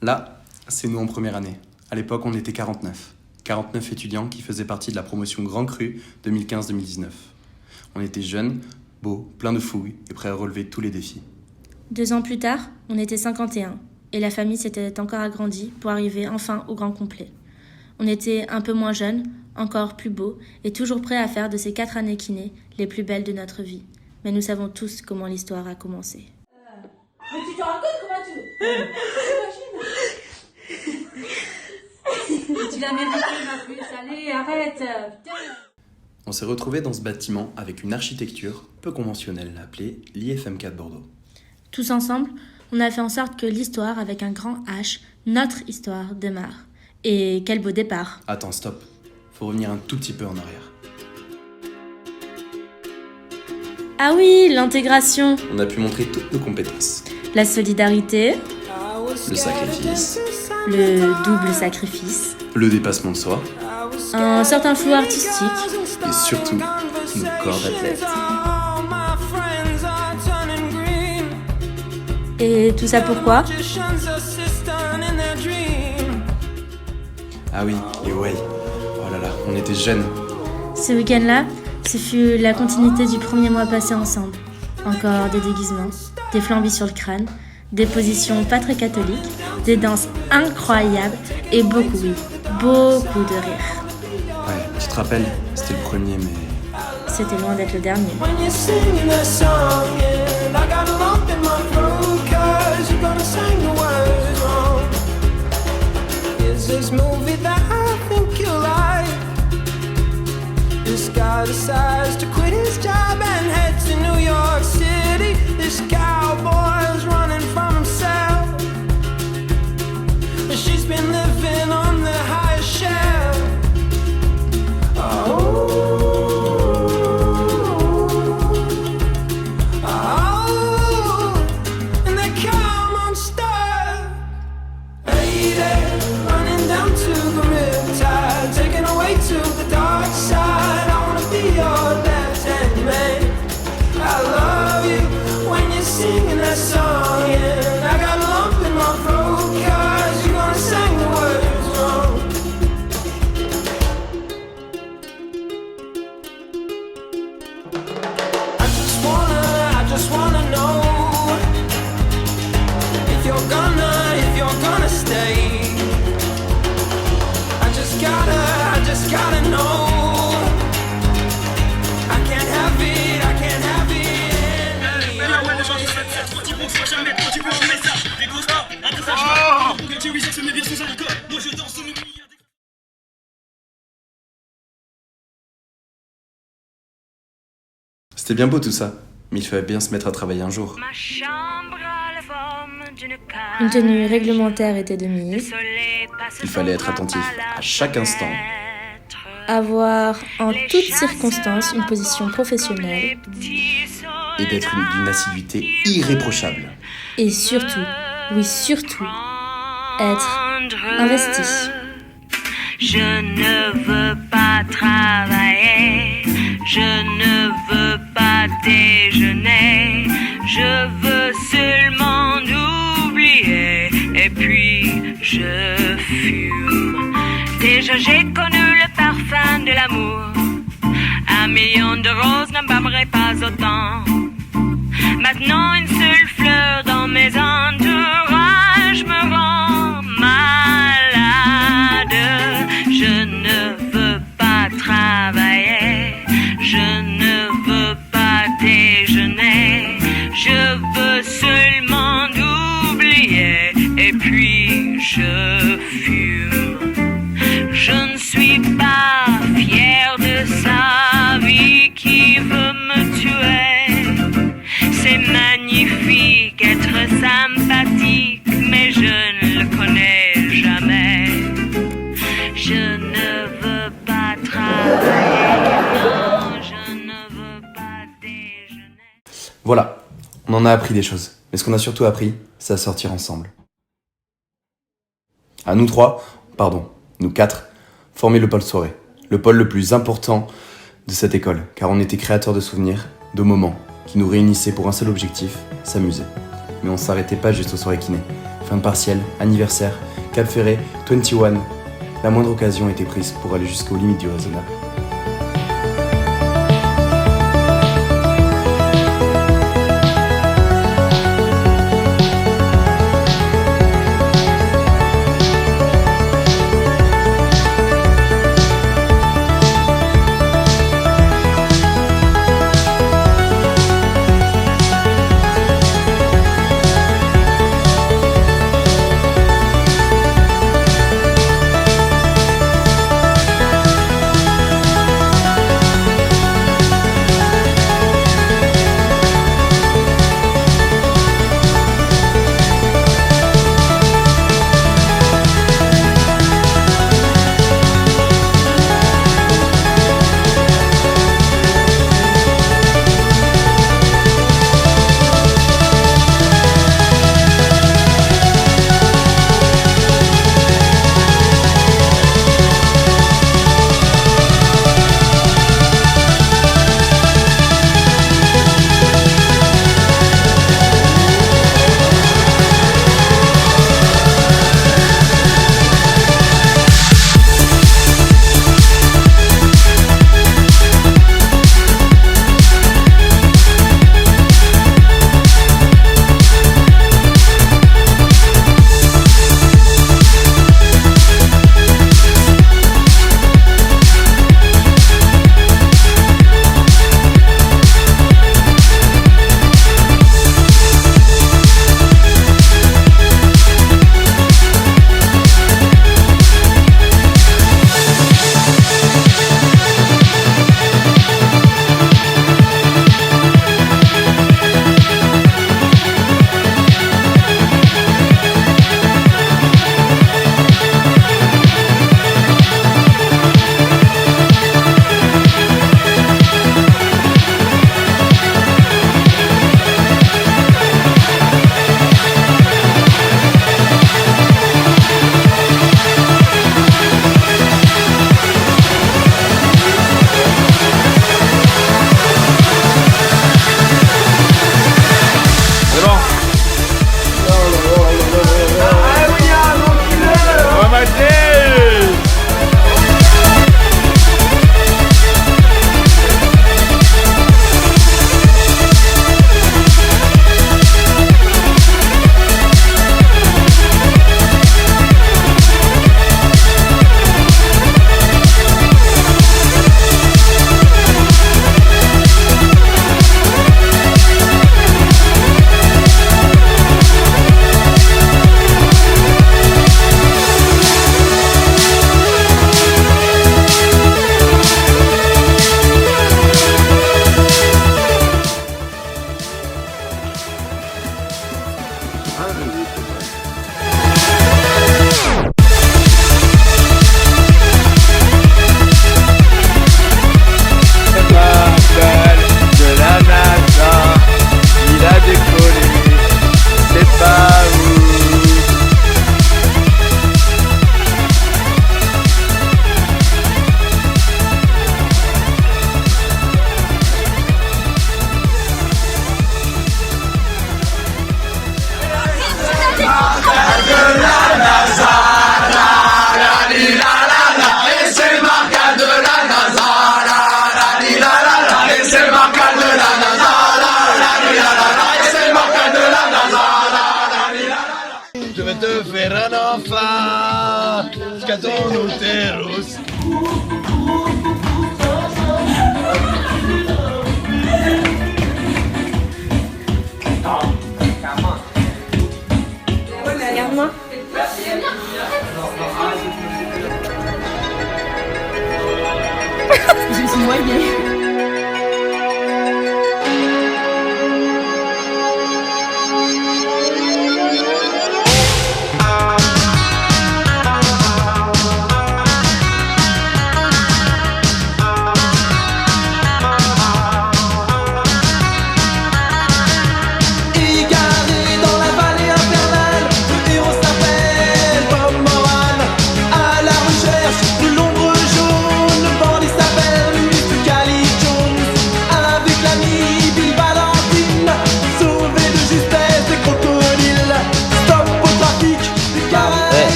Là, c'est nous en première année. À l'époque, on était 49. 49 étudiants qui faisaient partie de la promotion Grand Cru 2015-2019. On était jeunes, beaux, pleins de fougue et prêts à relever tous les défis. 2 ans plus tard, on était 51 et la famille s'était encore agrandie pour arriver enfin au grand complet. On était un peu moins jeunes, encore plus beaux et toujours prêts à faire de ces 4 années kiné les plus belles de notre vie. Mais nous savons tous comment l'histoire a commencé. Mais tu te rends compte comment tu... Tu l'as mérité ma puce, allez, arrête, putain. On s'est retrouvés dans ce bâtiment avec une architecture peu conventionnelle appelée l'IFM4 Bordeaux. Tous ensemble, on a fait en sorte que l'histoire avec un grand H, notre histoire, démarre. Et quel beau départ. Attends, stop. Faut revenir un tout petit peu en arrière. Ah oui, l'intégration, On a pu montrer toutes nos compétences. la solidarité, Le sacrifice, le double sacrifice, le dépassement de soi un certain flou artistique. et surtout nos corps d'athlètes. Et tout ça pourquoi ? Ah oui, et ouais. Oh là là, on était jeunes. Ce week-end-là, ce fut la continuité du premier mois passé ensemble. Encore des déguisements, des flambis sur le crâne, des positions pas très catholiques, des danses incroyables et beaucoup, oui, beaucoup de rire. Ouais, tu te rappelles, c'était le premier, mais... C'était loin d'être le dernier. When you sing the song, and I got a lump in my throat, 'cause you're gonna sing the words wrong. Is this movie that I think you like? This guy decides to quit his job and head to New York City. This cowboy's running from himself. She's been living on the highest shelf. Oh. C'était bien beau tout ça, mais il fallait bien se mettre à travailler un jour. Une tenue réglementaire était de mise. Il fallait être attentif à chaque instant. Avoir en toutes circonstances une position professionnelle. Et d'être d'une assiduité irréprochable. Et surtout, oui surtout, être investi. Je ne veux pas travailler, je ne veux pas déjeuner, je veux seulement oublier, et puis je fume. Déjà j'ai connu le parfum de l'amour, 1 million de roses n'embaumerait pas autant. Maintenant une seule fleur dans mes entourages me rend malade. Je ne veux pas travailler, je ne veux pas déjeuner, je veux seulement oublier, et puis je fume. Je ne suis pas fière de sa vie qui veut me tuer. C'est magnifique être sympathique, mais je ne le connais jamais. Je ne veux pas travailler, non, je ne veux pas déjeuner. Voilà, on en a appris des choses. Mais ce qu'on a surtout appris, c'est à sortir ensemble. À nous 3, pardon, nous 4, former le pôle soirée. Le pôle le plus important de cette école, car on était créateurs de souvenirs, de moments, qui nous réunissaient pour un seul objectif, s'amuser. Mais on s'arrêtait pas juste aux soirées kiné. Fin de partiel, anniversaire, Cap Ferré, 21, la moindre occasion était prise pour aller jusqu'aux limites du raisonnable.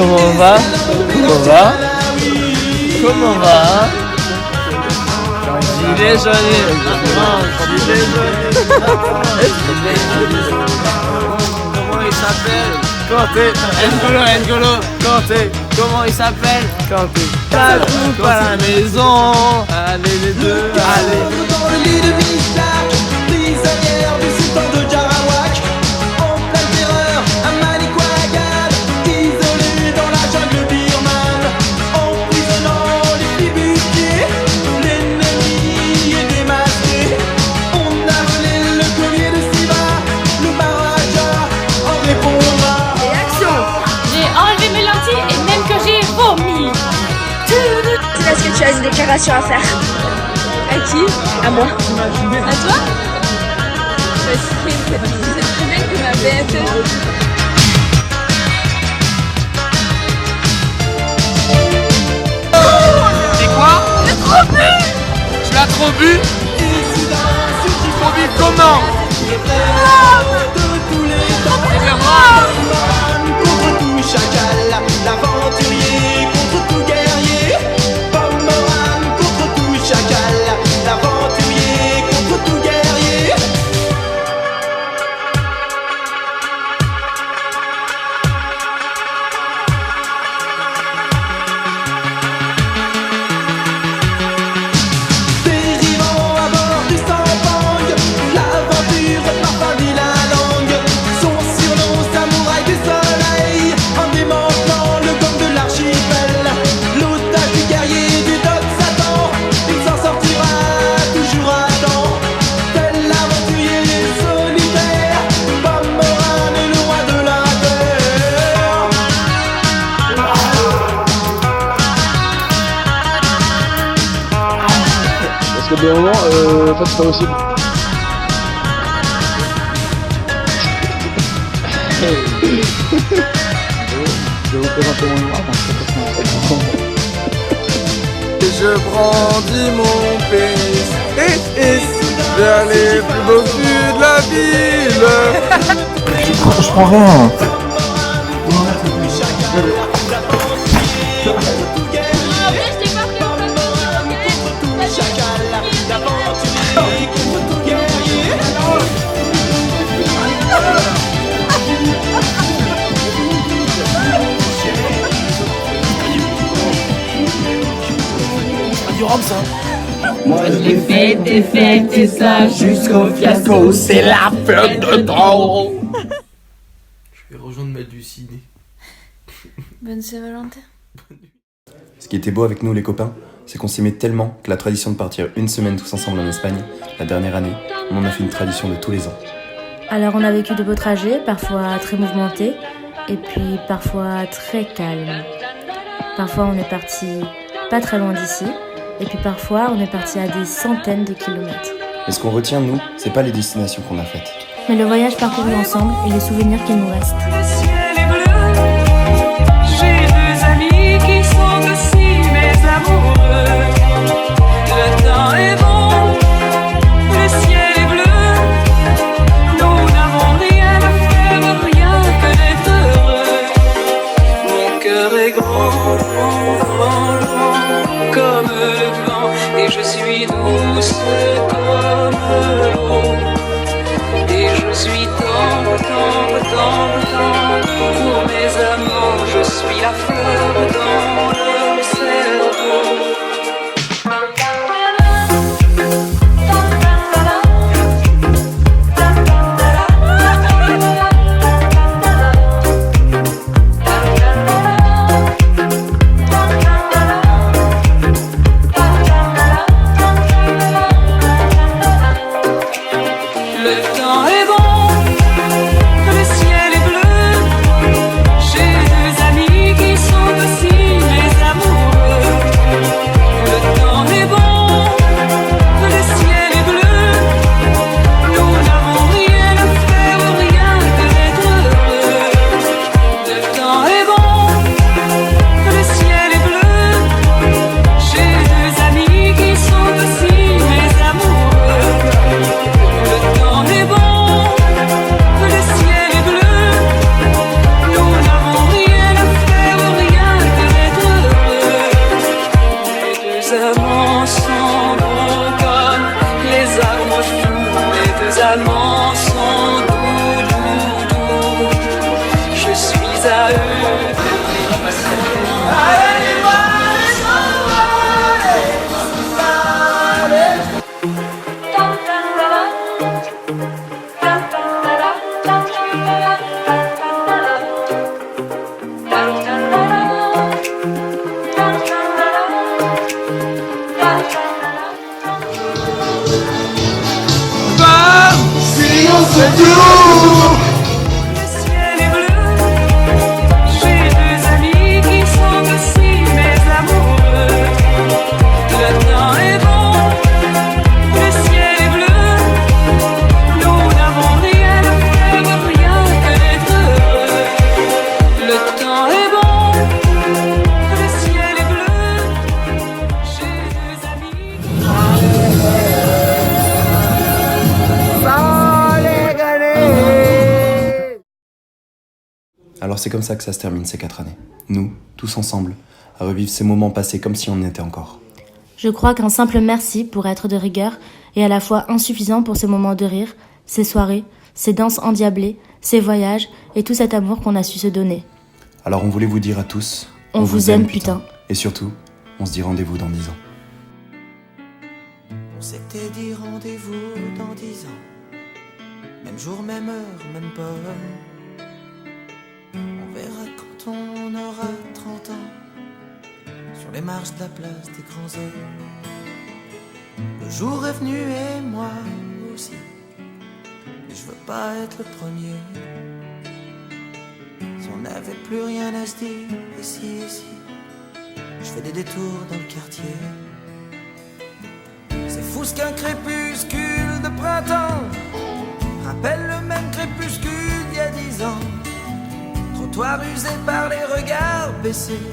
Comment va? Comment va? Comment va? Gilet jaune. Gilet jaune. Comment il s'appelle? Kanté. N'Golo. Kanté. Comment il s'appelle? Kanté. La coupe à la maison. Allez les deux, allez. Dans le lit de Mislak, prisonnière du sultan de Jarawak, en pleine terreur, à Manicouagan, isolé dans la jungle birmane, emprisonnant les flibustiers, l'ennemi est démasqué. On a volé le collier de Siva, le Maharaja en répondra. Et action! J'ai enlevé mes lentilles et même que j'ai vomi. Est-ce que tu as une déclaration à faire? À qui? À moi. À toi? C'est très bien que ma bête. C'est quoi? Tu l'as trop bu? Trop bu comment? Contre tout chacal, l'aventurier contre tout guerrier. Pomoran contre tout chacal, l'aventurier contre tout guerrier. Dérivant à bord du Sampang, l'aventure parfois dit la langue. Son surnom samouraï du soleil, en démantelant le gong de l'archipel. L'otage du guerrier du Doc Satan, il s'en sortira toujours à temps. Tel l'aventurier solitaire, Pomoran est le roi de la terre. Parce que des moments, en fait, c'est pas possible. Je vais vous présenter mon mémoire, donc Je brandis mon pénis vers les plus beaux vues de la ville. je prends rien. Moi j'ai fait des fêtes et ça jusqu'au fiasco, c'est la fête de trop. Je vais rejoindre ma Lucinée. Bonne Saint-Valentin. Ce qui était beau avec nous les copains, c'est qu'on s'aimait tellement que la tradition de partir une semaine tous ensemble en Espagne, la dernière année, on en a fait une tradition de tous les ans. Alors on a vécu de beaux trajets, parfois très mouvementés, et puis parfois très calmes. Parfois on est parti pas très loin d'ici, et puis parfois on est parti à des centaines de kilomètres. Mais ce qu'on retient, nous, c'est pas les destinations qu'on a faites. Mais le voyage parcouru ensemble et les souvenirs qui nous restent. Le ciel est bleu, j'ai deux amis qui sont aussi mes amoureux. Le temps est bon, le ciel est bleu, nous n'avons rien à faire, rien que d'être heureux. Mon cœur est grand, comme le vent, et je suis douce comme l'eau. Et je suis tendre pour mes amants, je suis la fleur dans leur cerveau. Le temps est bon, le ciel est bleu, j'ai deux amis qui sont aussi mes amoureux. Le temps est bon, le ciel est bleu, nous n'avons rien à faire, rien que d'être heureux. Le temps est bon, le ciel est bleu, j'ai deux amis qui sont aussi mes amoureux. Le temps est bon, Mes amants sont doux, doux, doux. Je suis à eux. Le ciel est bleu. J'ai deux amis qui sont aussi mes amoureux. Le temps est bon. Le ciel est bleu. Nous n'avons rien à faire, rien que d'être heureux. Le temps est bon. Le ciel est bleu. J'ai deux amis. Alors c'est comme ça que ça se termine ces 4 années. Nous, tous ensemble, à revivre ces moments passés comme si on y était encore. Je crois qu'un simple merci pourrait être de rigueur et à la fois insuffisant pour ces moments de rire, ces soirées, ces danses endiablées, ces voyages et tout cet amour qu'on a su se donner. Alors on voulait vous dire à tous, On vous aime, putain. Et surtout, on se dit rendez-vous dans 10 ans. On s'était dit rendez-vous dans 10 ans. Même jour, même heure, même pomme. On verra quand on aura 30 ans. Sur les marches de la place des grands hommes. Le jour est venu et moi aussi. Mais je veux pas être le premier. Si on n'avait plus rien à se dire, ici, je fais des détours dans le quartier. C'est fou ce qu'un crépuscule de printemps rappelle le même crépuscule d'il y a 10 ans. Trottoir usé par les regards baissés.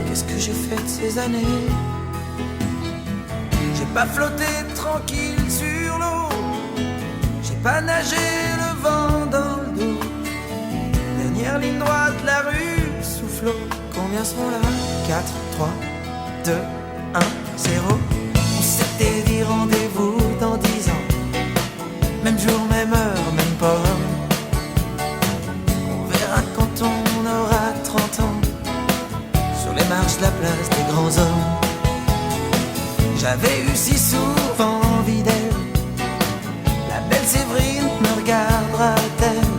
Qu'est-ce que j'ai fait de ces années? J'ai pas flotté tranquille sur l'eau. J'ai pas nagé le vent dans le dos. Dernière ligne droite, la rue soufflot. Combien sont là? 4, 3, 2, 1, 0. On s'était dit rendez-vous dans 10 ans. Même jour, même heure, même pomme. On verra quand on aura 30 ans. Sur les marches de la place des grands hommes. J'avais eu si souvent envie d'elle. La belle Séverine me regardera-t-elle?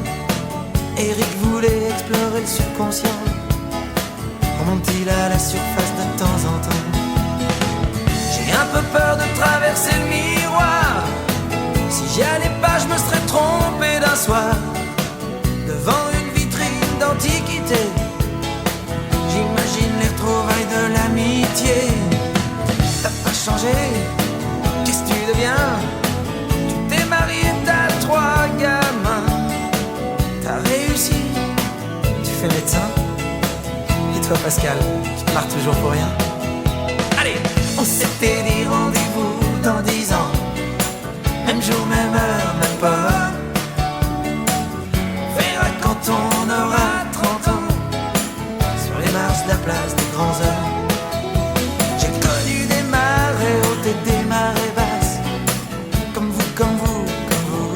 Eric voulait explorer le subconscient. Remonte-t-il à la surface de temps en temps? J'ai un peu peur de traverser le miroir. Si j'y allais pas, je me serais trompé d'un soir. Devant une vitrine d'antiquité, j'imagine les retrouvailles de l'amitié. T'as pas changé, qu'est-ce que tu deviens? Tu t'es marié, t'as 3 gamins. T'as réussi, tu fais médecin. Et toi Pascal, tu te marres toujours pour rien. Allez, on s'était dit rendez-vous dans 10 ans. Même jour, même heure, même pas. On verra quand on aura 30 ans. Sur les marches de la place des grands hommes. J'ai connu des marées hautes et des marées basses. Comme vous, comme vous, comme vous.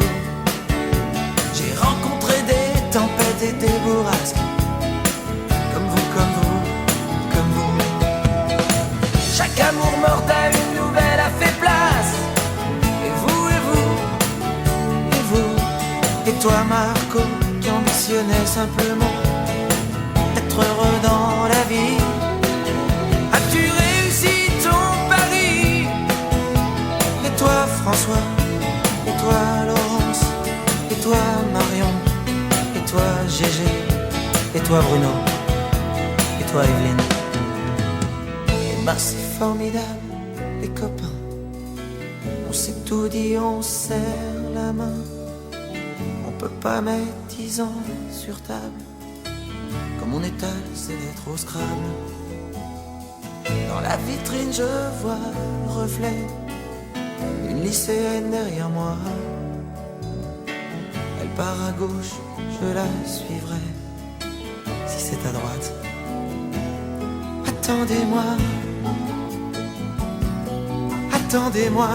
J'ai rencontré des tempêtes et des bourrasques. Comme vous, comme vous, comme vous. Chaque amour mort à une nouvelle a fait place. Et vous, et vous, et vous. Et toi Marco, qui ambitionnais simplement être heureux dans la vie. As-tu réussi ton pari? Et toi François, et toi Laurence, et toi Marion, et toi Gégé, et toi Bruno, et toi Evelyne. Et ben c'est formidable, les copains. On s'est tout dit, on serre la main. On peut pas mettre 10 ans sur table. Comme on étale ses lettres au Scrabble. Dans la vitrine je vois le reflet d'une lycéenne derrière moi. Elle part à gauche, je la suivrai. Si c'est à droite, attendez-moi. Attendez-moi.